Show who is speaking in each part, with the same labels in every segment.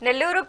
Speaker 1: Nellore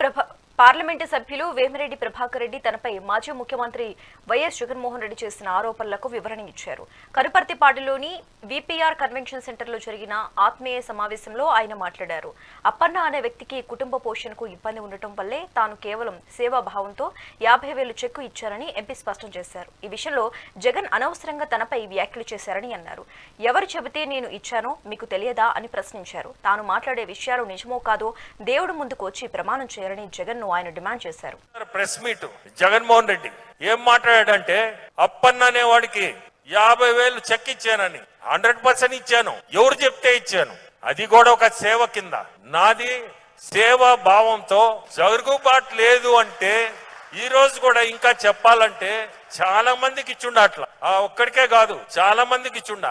Speaker 1: parliament సభ్యులు వేమిరెడ్డి ప్రభాకర్ రెడ్డి తనపై మాజీ ముఖ్యమంత్రి వైఎస్ జగన్మోహన్ రెడ్డి చేసిన ఆరోపణలకు వివరణ ఇచ్చారు. కరుపర్తిపాడులోని విపిఆర్ కన్వెన్షన్ సెంటర్లో జరిగిన ఆత్మీయ సమావేశంలో ఆయన మాట్లాడారు. అప్పన్న అనే వ్యక్తికి కుటుంబ పోషణకు ఇబ్బంది ఉండటం వల్లే తాను కేవలం సేవాభావంతో 50,000 చెక్కు ఇచ్చారని ఎంపీ స్పష్టం చేశారు. ఈ విషయంలో జగన్ అనవసరంగా తనపై వ్యాఖ్యలు చేశారని అన్నారు. ఎవరు చెబితే నేను ఇచ్చానో మీకు తెలియదా అని ప్రశ్నించారు. తాను మాట్లాడే విషయాలు నిజమో కాదో దేవుడు ముందుకు వచ్చి ప్రమాణం చేయాలని జగన్ ఆయన డిమాండ్ చేశారు.
Speaker 2: ప్రెస్ మీట్ జగన్మోహన్ రెడ్డి ఏం మాట్లాడాడంటే అప్పన్న అనే వాడికి 50,000 చెక్ ఇచ్చానని 100% ఇచ్చాను. ఎవరు చెప్తే ఇచ్చాను, అది కూడా ఒక సేవ కింద. నాది సేవా భావంతో జరుగుబాటు లేదు అంటే ఈ రోజు కూడా ఇంకా చెప్పాలంటే చాలా మందికి ఇచ్చుండ. అట్లా ఒక్కడికే కాదు, చాలా మందికి ఇచ్చుండ.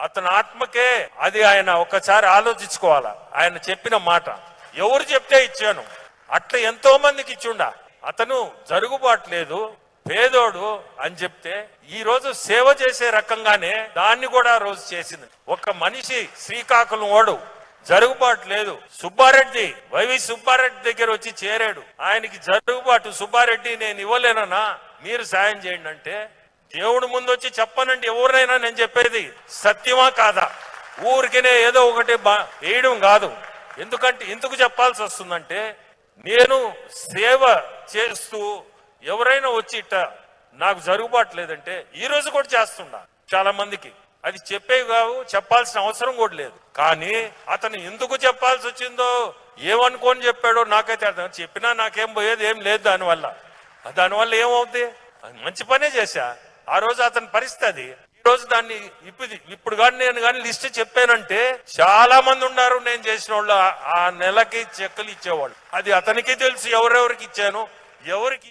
Speaker 2: అతని ఆత్మకే అది ఆయన ఒకసారి ఆలోచించుకోవాలా. ఆయన చెప్పిన మాట ఎవరు చెప్తే ఇచ్చాను, అట్లా ఎంతో మందికి ఇచ్చుండ. అతను జరుగుబాటు లేదు, పేదోడు అని చెప్తే ఈ రోజు సేవ చేసే రకంగానే దాన్ని కూడా రోజు చేసింది. ఒక మనిషి శ్రీకాకుళం ఓడు జరుగుబాటు లేదు, సుబ్బారెడ్డి వైవి సుబ్బారెడ్డి దగ్గర వచ్చి చేరాడు. ఆయనకి జరుగుబాటు, సుబ్బారెడ్డి నేను ఇవ్వలేనన్నా మీరు సాయం చేయండి అంటే దేవుడు ముందు వచ్చి చెప్పనండి ఎవరినైనా. నేను చెప్పేది సత్యమా కాదా, ఊరికినే ఏదో ఒకటి వేయడం కాదు. ఎందుకంటే ఎందుకు చెప్పాల్సి వస్తుందంటే నేను సేవ చేస్తూ ఎవరైనా వచ్చి ఇట్ట నాకు జరుగుబాటు లేదంటే ఈ రోజు కూడా చేస్తున్నా. చాలా మందికి అది చెప్పేవి కావు, చెప్పాల్సిన అవసరం కూడా లేదు. కానీ అతను ఎందుకు చెప్పాల్సి వచ్చిందో, ఏమనుకోని చెప్పాడో నాకైతే అర్థం. చెప్పినా నాకేం పోయేది ఏం లేదు దానివల్ల ఏమవుద్ది. మంచి పనే చేశా ఆ రోజు. అతని పరిస్థితి ఈ రోజు దాన్ని ఇప్పుడు కానీ నేను కానీ లిస్ట్ చెప్పానంటే చాలా మంది ఉన్నారు నేను చేసిన వాళ్ళు ఆ నెలకి చెక్కులు ఇచ్చేవాళ్ళు. అది అతనికి తెలుసు ఎవరెవరికి ఇచ్చాను, ఎవరికి